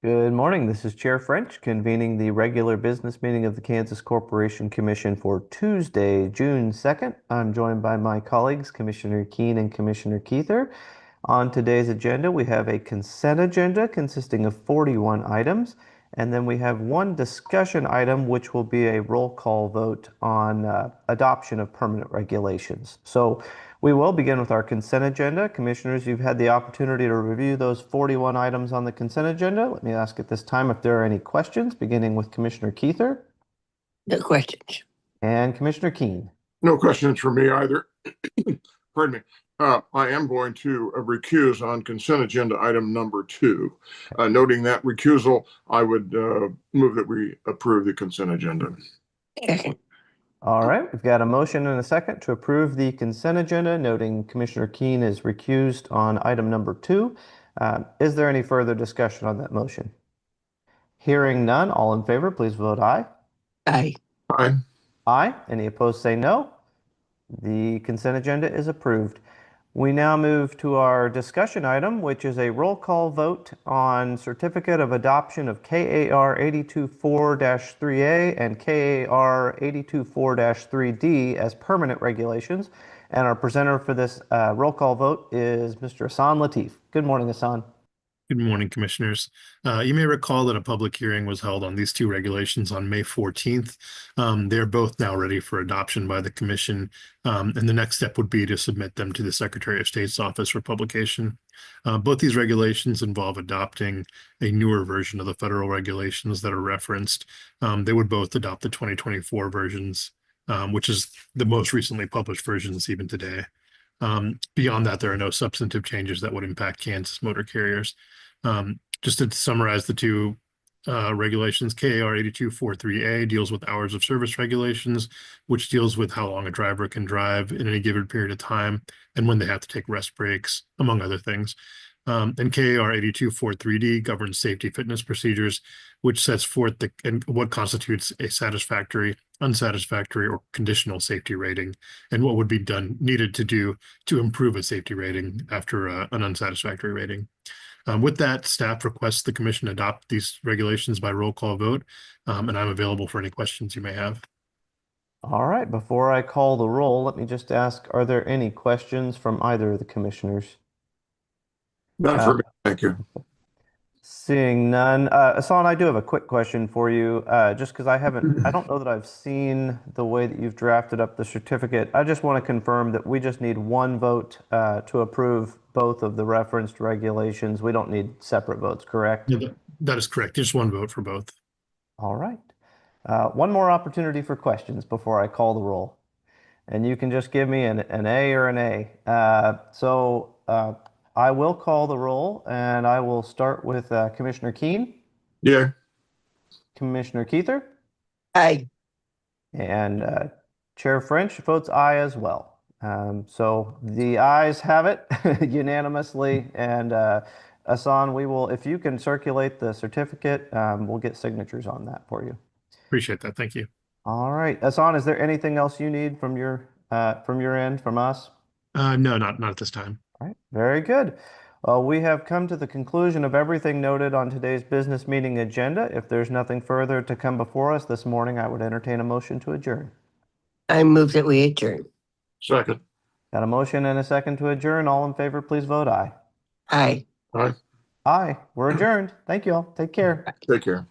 Good morning. This is Chair French convening the regular business meeting of the Kansas Corporation Commission for Tuesday, June 2nd. I'm joined by my colleagues, Commissioner Keene and Commissioner Keither. On today's agenda, we have a consent agenda consisting of 41 items, and then we have one discussion item, which will be a roll call vote on adoption of permanent regulations. So we will begin with our consent agenda. Commissioners, you've had the opportunity to review those 41 items on the consent agenda. Let me ask at this time if there are any questions, beginning with Commissioner Keither. No questions. And Commissioner Keene. No questions for me either. Pardon me. I am going to recuse on consent agenda item number 2. Noting that recusal, I would move that we approve the consent agenda. Second. All right, we've got a motion and a second to approve the consent agenda, noting Commissioner Keene is recused on item number 2. Is there any further discussion on that motion? Hearing none, all in favor, please vote aye. Aye. Aye. Aye. Any opposed, say no. The consent agenda is approved. We now move to our discussion item, which is a roll call vote on certificate of adoption of KAR 824-3A and KAR 824-3D as permanent regulations. And our presenter for this roll call vote is Mr. Hassan Latif. Good morning, Hassan. Good morning, Commissioners. You may recall that a public hearing was held on these two regulations on May 14th. They're both now ready for adoption by the Commission, and the next step would be to submit them to the Secretary of State's office for publication. Both these regulations involve adopting a newer version of the federal regulations that are referenced. They would both adopt the 2024 versions, which is the most recently published versions even today. Beyond that, there are no substantive changes that would impact Kansas motor carriers. Just to summarize the two regulations, KAR 8243A deals with hours of service regulations, which deals with how long a driver can drive in any given period of time and when they have to take rest breaks, among other things. And KAR 8243D governs safety fitness procedures, which sets forth what constitutes a satisfactory, unsatisfactory, or conditional safety rating, and what would be needed to do to improve a safety rating after an unsatisfactory rating. With that, staff requests the Commission adopt these regulations by roll call vote, and I'm available for any questions you may have. All right, before I call the roll, let me just ask, are there any questions from either of the commissioners? None for me. Thank you. Seeing none. Hassan, I do have a quick question for you, just because I don't know that I've seen the way that you've drafted up the certificate. I just want to confirm that we just need one vote to approve both of the referenced regulations. We don't need separate votes, correct? Yeah, that is correct. Just one vote for both. All right. One more opportunity for questions before I call the roll. And you can just give me an A or an A. I will call the roll, and I will start with Commissioner Keene. Yeah. Commissioner Keither. Aye. And Chair French votes aye as well. So the ayes have it unanimously. And Hassan, if you can circulate the certificate, we'll get signatures on that for you. Appreciate that. Thank you. All right. Hassan, is there anything else you need from your end, from us? No, not at this time. All right, very good. Well, we have come to the conclusion of everything noted on today's business meeting agenda. If there's nothing further to come before us this morning, I would entertain a motion to adjourn. I move that we adjourn. Second. Got a motion and a second to adjourn. All in favor, please vote aye. Aye. Aye. Aye. We're adjourned. Thank you all. Take care. Take care.